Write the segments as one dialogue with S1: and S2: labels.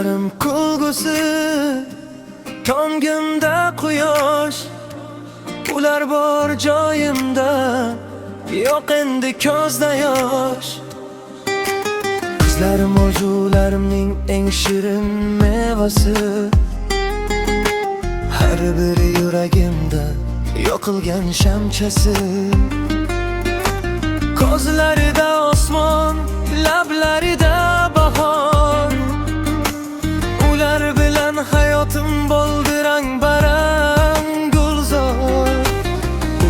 S1: Ko'zlarim kulgusi, ko'nglimda quyosh. Ular bor joyimda, yo'q endi ko'zda yosh. Qizlarim orzularimning eng shirin mevasi, har biri yuragimda yoqilgan shamchasi. Ko'zlarida osmon, lablarida bahor. Ular bilan hayotim bo'ldi rang-barang gulzor.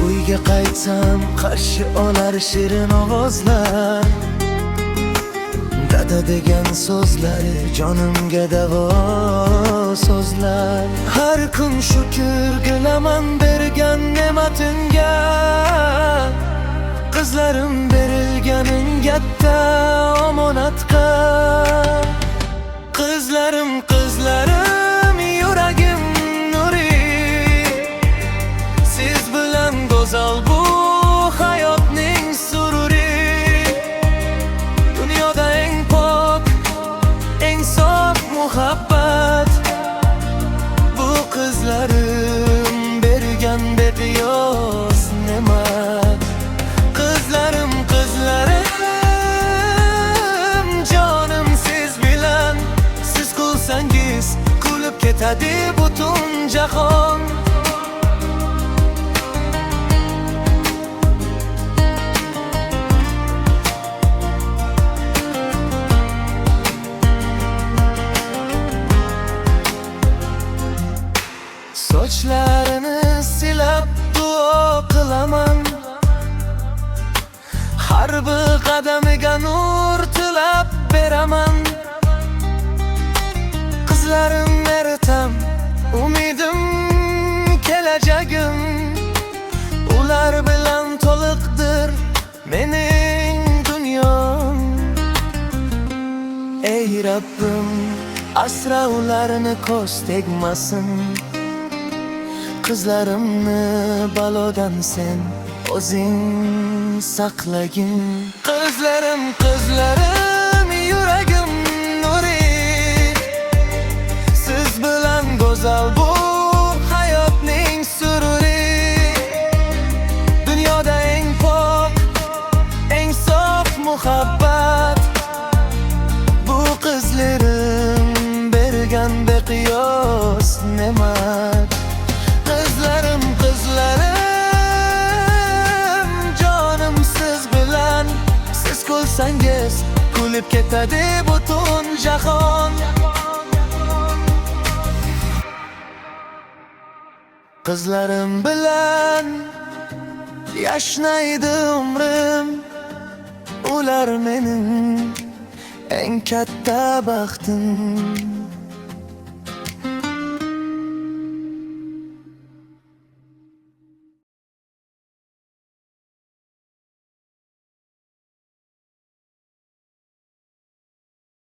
S1: Uyga qaytsam qarshi olar shirin ovozlar. Dada degan so'zlari jonimga davo so'zlar. Har kun shukr qilaman bergan ne'matingga. Qizlarim berilganing katta omonatga. Qizlarim, qizlarim, yuragim nuri. Siz bilan go'zal bu hayotning sururi. Dunyoda eng pok, eng sof muhabbat. Bu qizlarim bergan beqiyos ne'mat. Qizlarim, qizlarim, jonim siz bilan. Siz kulsangiz kulib ketadi butun jahon. Sochlarini silab duo qilaman. Har bir qadamiga nur tilab beraman. Qizlarim eritam, umidim, kelajagim. Ular bilan to'liqdir mening dunyom. Ey Rabbim, asra ularni ko'z tegmasin. Qizlarimni balodan sen o'zing saqlagin. Qizlarim, qizlarim, yuragim nuri. Siz bilan go'zal bu hayotning sururi. Dunyoda eng pok, eng sof muhabbat. Bu qizlarim bergan beqiyos ne'mat. Qizlarim, qizlarim, jonim siz bilan. Siz kulsangiz kulib ketadi butun jahon. Qizlarim bilan yashnaydi umrim. Ular mening eng katta baxtim.